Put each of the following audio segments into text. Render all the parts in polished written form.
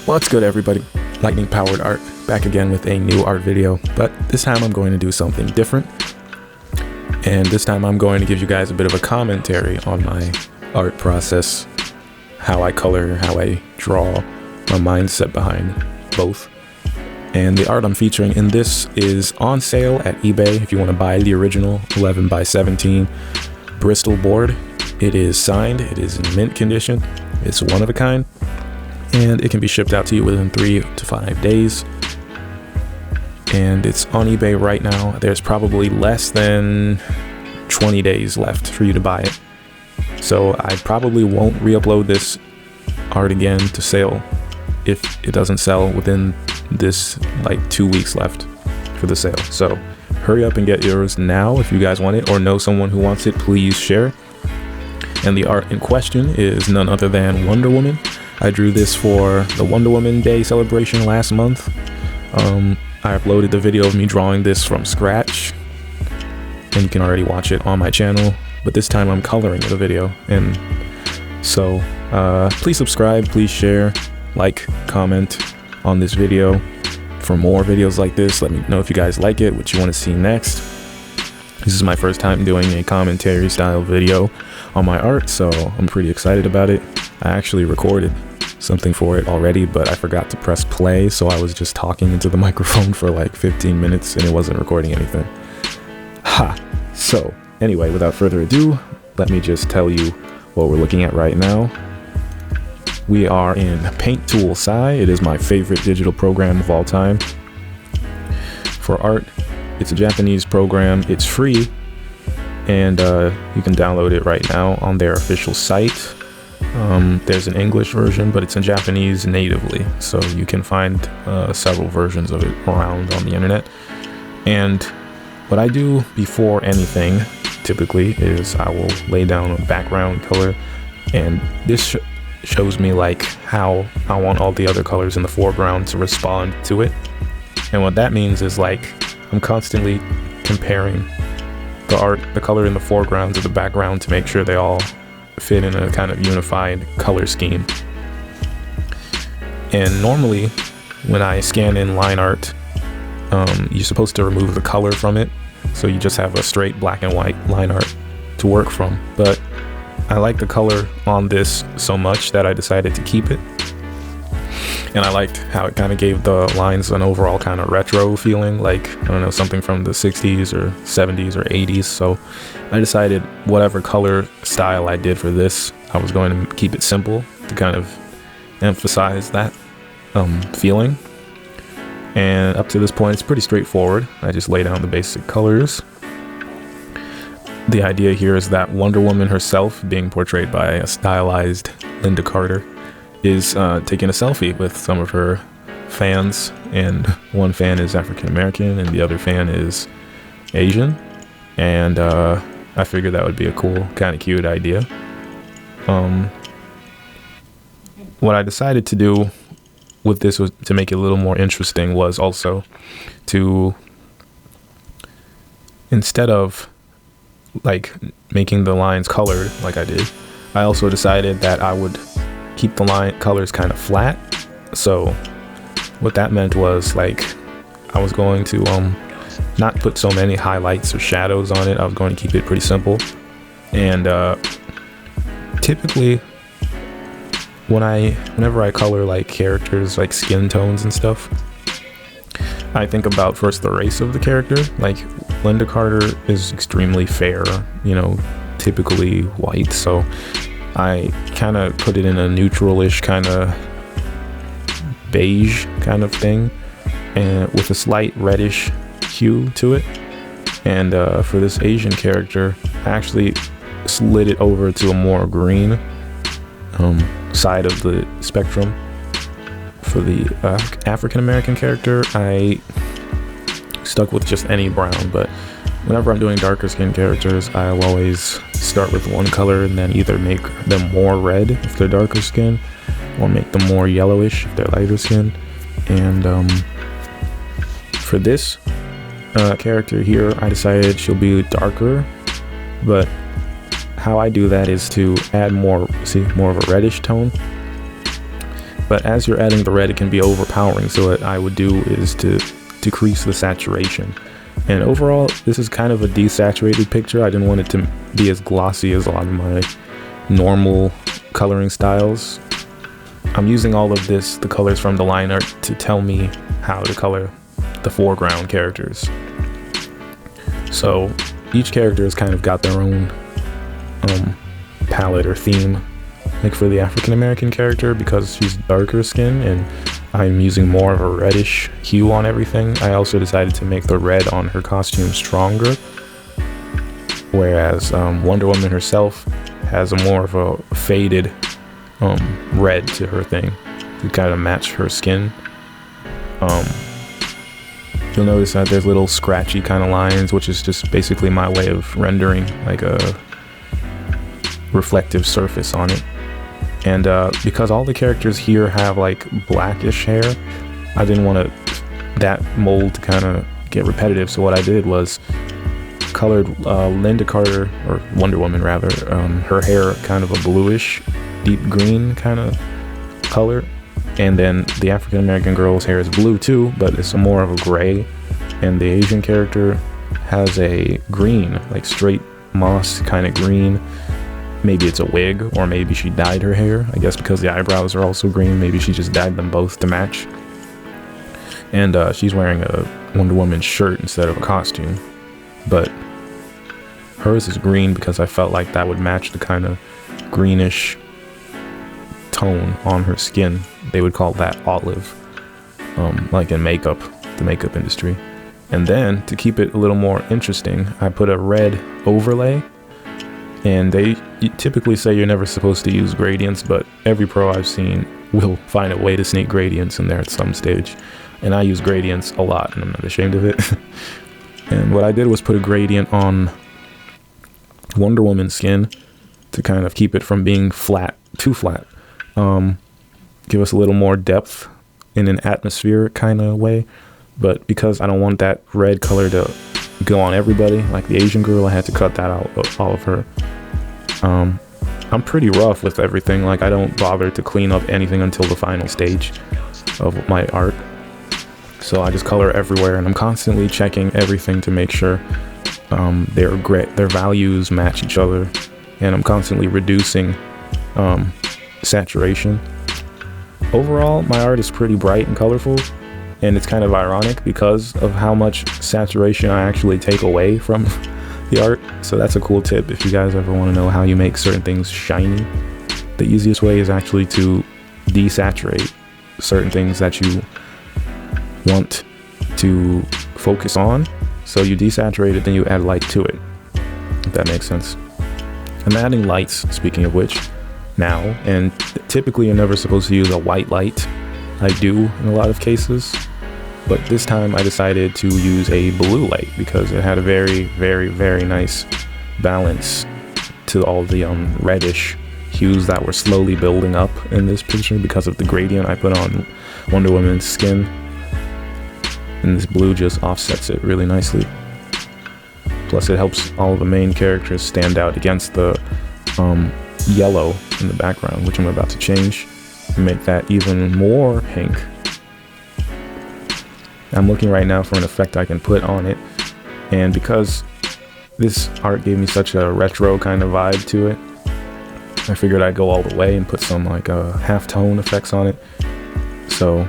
What's good, everybody? Lightning powered art back again with a new art video, but this time I'm going to do something different. And this time I'm going to give you guys a bit of a commentary on my art process, how I color, how I draw, my mindset behind both. And the art I'm featuring in this is on sale at eBay if you want to buy the original 11x17 Bristol board. It is signed, it is in mint condition, it's one of a kind, and it can be shipped out to you within 3 to 5 days. And it's on eBay right now. There's probably less than 20 days left for you to buy it. So I probably won't re-upload this art again to sale if it doesn't sell within this like 2 weeks left for the sale. So hurry up and get yours now if you guys want it, or know someone who wants it, please share. And the art in question is none other than Wonder Woman. I drew this for the Wonder Woman Day celebration last month. I uploaded the video of me drawing this from scratch, and you can already watch it on my channel, but this time I'm coloring the video. And so please subscribe, please share, like, comment on this video for more videos like this. Let me know if you guys like it, what you want to see next. This is my first time doing a commentary style video on my art, so I'm pretty excited about it. I actually recorded something for it already, but I forgot to press play, so I was just talking into the microphone for like 15 minutes and it wasn't recording anything. So anyway, without further ado, let me just tell you what we're looking at right now. We are in Paint Tool Sai. It is my favorite digital program of all time for art. It's a Japanese program, it's free, and you can download it right now on their official site. There's an English version, but it's in Japanese natively, so you can find several versions of it around on the internet. And what I do before anything typically is I will lay down a background color, and this shows me like how I want all the other colors in the foreground to respond to it. And what that means is like I'm constantly comparing the color in the foreground to the background to make sure they all fit in a kind of unified color scheme. And normally when I scan in line art, you're supposed to remove the color from it, so you just have a straight black and white line art to work from. But I like the color on this so much that I decided to keep it, and I liked how it kind of gave the lines an overall kind of retro feeling, like, I don't know, something from the 60s or 70s or 80s. So I decided whatever color style I did for this, I was going to keep it simple to kind of emphasize that feeling. And up to this point, it's pretty straightforward. I just lay down the basic colors. The idea here is that Wonder Woman herself, being portrayed by a stylized Linda Carter, is taking a selfie with some of her fans, and one fan is African American and the other fan is Asian. And I figured that would be a cool, kind of cute idea. What I decided to do with this was to make it a little more interesting, was also to, instead of like making the lines colored like I did, I also decided that I would keep the line colors kind of flat. So what that meant was like I was going to not put so many highlights or shadows on it. I was going to keep it pretty simple. And typically whenever I color like characters, like skin tones and stuff, I think about first the race of the character. Like Linda Carter is extremely fair, you know, typically white, so I kind of put it in a neutral-ish kind of beige kind of thing, and with a slight reddish hue to it. And for this Asian character, I actually slid it over to a more green side of the spectrum. For the African American character, I stuck with just any brown, but whenever I'm doing darker skin characters, I'll always start with one color and then either make them more red if they're darker skin, or make them more yellowish if they're lighter skin. And for this character here, I decided she'll be darker, but how I do that is to add more of a reddish tone. But as you're adding the red, it can be overpowering. So what I would do is to decrease the saturation. And overall, this is kind of a desaturated picture. I didn't want it to be as glossy as a lot of my normal coloring styles. I'm using all of this, the colors from the line art, to tell me how to color the foreground characters. So each character has kind of got their own palette or theme. Like for the African American character, because she's darker skin and I'm using more of a reddish hue on everything, I also decided to make the red on her costume stronger. Whereas Wonder Woman herself has a more of a faded red to her thing to kind of match her skin. You'll notice that there's little scratchy kind of lines, which is just basically my way of rendering like a reflective surface on it. And because all the characters here have like blackish hair, I didn't want that mold to kind of get repetitive. So what I did was colored Linda Carter, or Wonder Woman rather, her hair kind of a bluish, deep green kind of color. And then the African American girl's hair is blue too, but it's more of a gray. And the Asian character has a green, like straight moss kind of green. Maybe it's a wig, or maybe she dyed her hair. I guess because the eyebrows are also green, maybe she just dyed them both to match. And she's wearing a Wonder Woman shirt instead of a costume. But hers is green because I felt like that would match the kind of greenish tone on her skin. They would call that olive, like in makeup, the makeup industry. And then to keep it a little more interesting, I put a red overlay. And they typically say you're never supposed to use gradients, but every pro I've seen will find a way to sneak gradients in there at some stage. And I use gradients a lot, and I'm not ashamed of it. And what I did was put a gradient on Wonder Woman's skin to kind of keep it from being flat, too flat. Give us a little more depth in an atmospheric kind of way. But because I don't want that red color to go on everybody, like the Asian girl, I had to cut that out, all of her. I'm pretty rough with everything. Like, I don't bother to clean up anything until the final stage of my art. So I just color everywhere, and I'm constantly checking everything to make sure their values match each other. And I'm constantly reducing saturation. Overall, my art is pretty bright and colorful. And it's kind of ironic because of how much saturation I actually take away from the art. So that's a cool tip if you guys ever want to know how you make certain things shiny. The easiest way is actually to desaturate certain things that you want to focus on. So you desaturate it, then you add light to it, if that makes sense. I'm adding lights, speaking of which, now. And typically you're never supposed to use a white light. I do in a lot of cases, but this time I decided to use a blue light because it had a very, very, very nice balance to all the reddish hues that were slowly building up in this picture because of the gradient I put on Wonder Woman's skin. And this blue just offsets it really nicely. Plus it helps all the main characters stand out against the yellow in the background, which I'm about to change. Make that even more pink. I'm looking right now for an effect I can put on it, and because this art gave me such a retro kind of vibe to it, I figured I'd go all the way and put some like halftone effects on it. So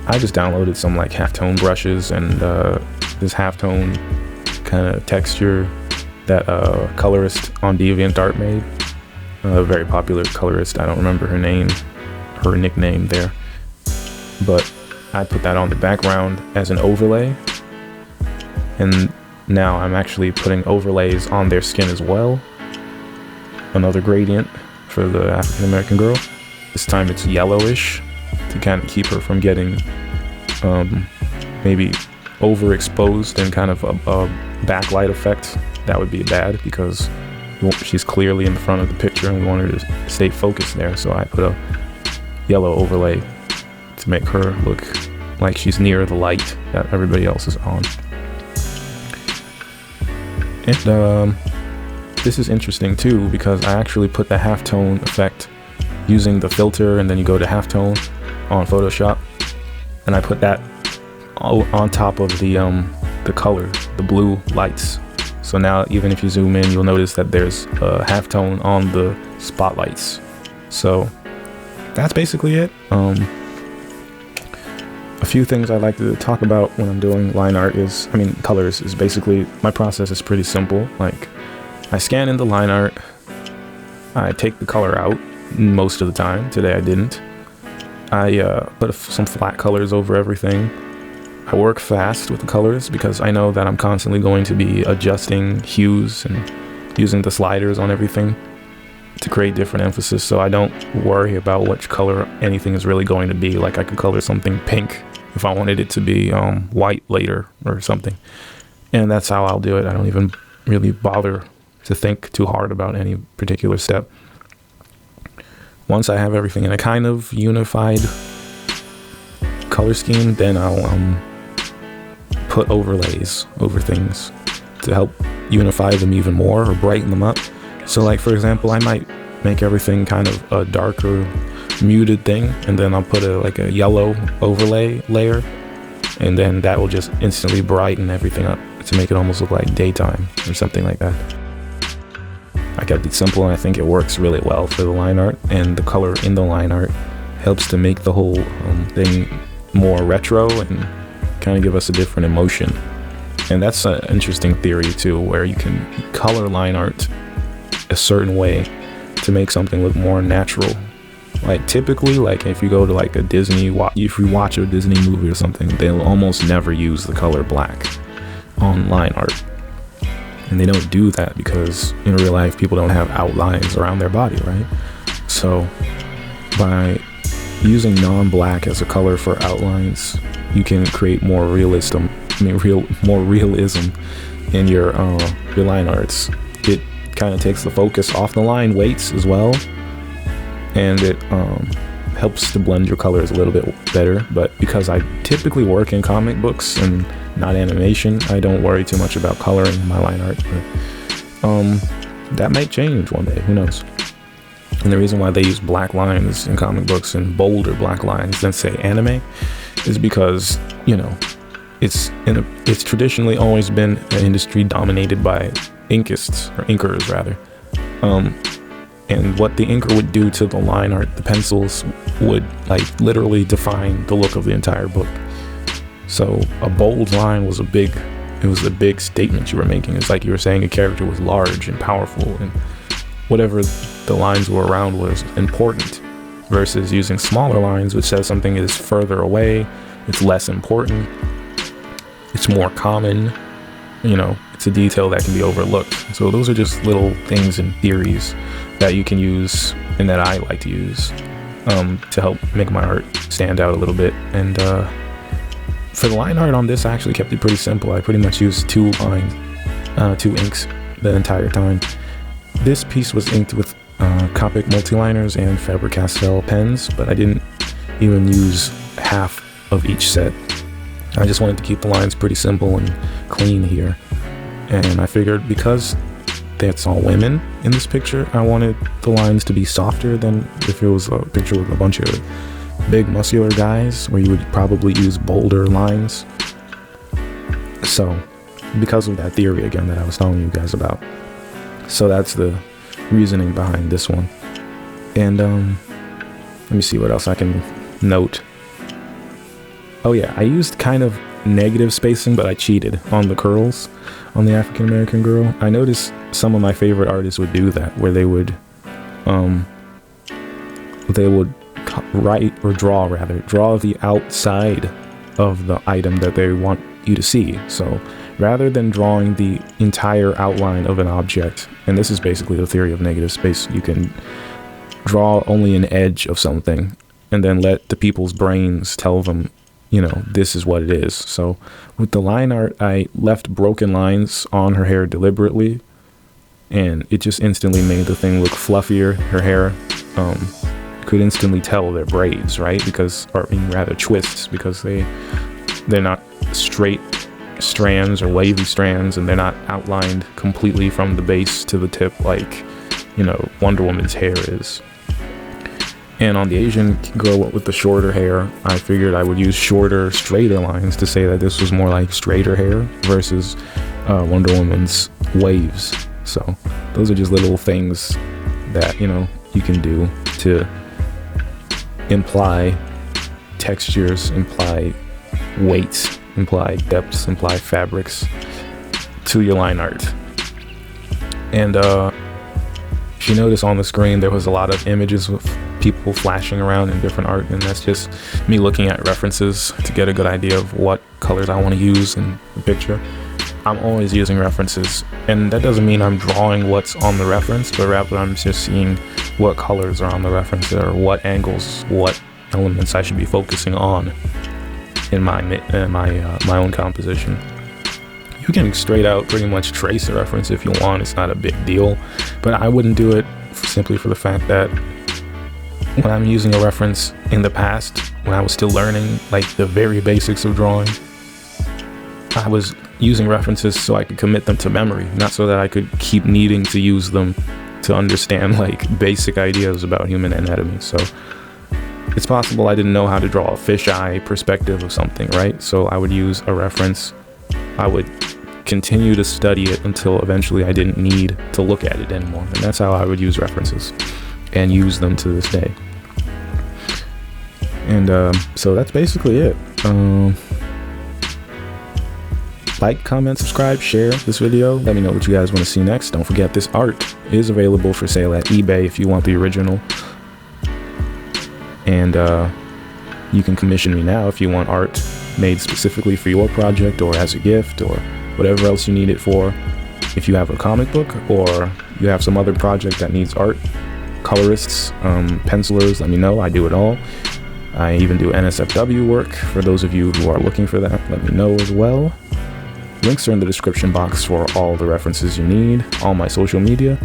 I just downloaded some like halftone brushes and this halftone kind of texture that colorist on DeviantArt made. A very popular colorist, I don't remember her name, her nickname there, but I put that on the background as an overlay, and now I'm actually putting overlays on their skin as well. Another gradient for the African American girl. This time it's yellowish to kind of keep her from getting maybe overexposed and kind of a backlight effect. That would be bad because she's clearly in the front of the picture and we want her to stay focused there. So I put a yellow overlay to make her look like she's near the light that everybody else is on. And this is interesting too because I actually put the halftone effect using the filter, and then you go to halftone on Photoshop, and I put that on top of the color, the blue lights. So now even if you zoom in, you'll notice that there's a halftone on the spotlights. So that's basically it. A few things I like to talk about when I'm doing line art is, colors is basically, my process is pretty simple. Like, I scan in the line art, I take the color out most of the time. Today I didn't. I put some flat colors over everything. I work fast with the colors because I know that I'm constantly going to be adjusting hues and using the sliders on everything to create different emphasis, so I don't worry about which color anything is really going to be. Like, I could color something pink if I wanted it to be white later or something, and that's how I'll do it. I don't even really bother to think too hard about any particular step. Once I have everything in a kind of unified color scheme, then I'll put overlays over things to help unify them even more or brighten them up. So, like, for example, I might make everything kind of a darker, muted thing, and then I'll put a yellow overlay layer, and then that will just instantly brighten everything up to make it almost look like daytime or something like that. I kept it simple, and I think it works really well for the line art, and the color in the line art helps to make the whole thing more retro and kind of give us a different emotion. And that's an interesting theory too, where you can color line art a certain way to make something look more natural. Like, typically, like, if you go to like a Disney, if you watch a Disney movie or something, they'll almost never use the color black on line art. And they don't do that because in real life people don't have outlines around their body, right? So by using non-black as a color for outlines, you can create more realism in your line arts. It kind of takes the focus off the line weights as well, and it helps to blend your colors a little bit better. But because I typically work in comic books and not animation, I don't worry too much about coloring my line art. But that might change one day, who knows? And the reason why they use black lines in comic books and bolder black lines than, say, anime is because, you know, it's traditionally always been an industry dominated by inkists, or inkers rather. And what the inker would do to the line art, the pencils would like literally define the look of the entire book. So a bold line was a big statement you were making. It's like you were saying a character was large and powerful, and whatever the lines were around was important, versus using smaller lines, which says something is further away, it's less important, it's more common, you know, it's a detail that can be overlooked. So those are just little things and theories that you can use, and that I like to use to help make my art stand out a little bit. And for the line art on this, I actually kept it pretty simple. I pretty much used two inks the entire time. This piece was inked with Copic multiliners and Faber-Castell pens, but I didn't even use half of each set. I just wanted to keep the lines pretty simple and clean here. And I figured because that's all women in this picture, I wanted the lines to be softer than if it was a picture with a bunch of big muscular guys, where you would probably use bolder lines. So because of that theory again that I was telling you guys about. So that's the reasoning behind this one. And let me see what else I can note. Oh yeah, I used kind of negative spacing, but I cheated on the curls on the African American girl. I noticed some of my favorite artists would do that, where they would draw the outside of the item that they want you to see. So rather than drawing the entire outline of an object, and this is basically the theory of negative space, you can draw only an edge of something and then let the people's brains tell them, you know, this is what it is. So with the line art, I left broken lines on her hair deliberately, and it just instantly made the thing look fluffier. Her hair could instantly tell they're braids, right? Because, or I mean, rather twists, because they're not straight strands or wavy strands, and they're not outlined completely from the base to the tip like, you know, Wonder Woman's hair is. And on the Asian girl with the shorter hair, I figured I would use shorter, straighter lines to say that this was more like straighter hair versus Wonder Woman's waves. So those are just little things that, you know, you can do to imply textures, imply weights, imply depths, imply fabrics to your line art. And if you notice on the screen, there was a lot of images with people flashing around in different art, and that's just me looking at references to get a good idea of what colors I want to use in the picture. I'm always using references, and that doesn't mean I'm drawing what's on the reference, but rather I'm just seeing what colors are on the reference or what angles, what elements I should be focusing on in my own composition. You can straight out pretty much trace a reference if you want. It's not a big deal, but I wouldn't do it simply for the fact that when I'm using a reference in the past, when I was still learning like the very basics of drawing, I was using references so I could commit them to memory, not so that I could keep needing to use them to understand like basic ideas about human anatomy. So it's possible I didn't know how to draw a fisheye perspective of something, right? So I would use a reference. I would continue to study it until eventually I didn't need to look at it anymore. And that's how I would use references and use them to this day. And so that's basically it. Like, comment, subscribe, share this video. Let me know what you guys want to see next. Don't forget, this art is available for sale at eBay if you want the original. And you can commission me now if you want art made specifically for your project or as a gift or whatever else you need it for. If you have a comic book or you have some other project that needs art, colorists, pencilers, let me know. I do it all. I even do NSFW work. For those of you who are looking for that, let me know as well. Links are in the description box for all the references you need, all my social media,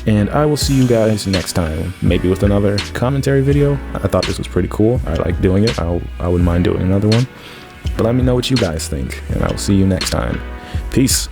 and I will see you guys next time, maybe with another commentary video. I thought this was pretty cool. I like doing it. I wouldn't mind doing another one. But let me know what you guys think, and I will see you next time. Peace.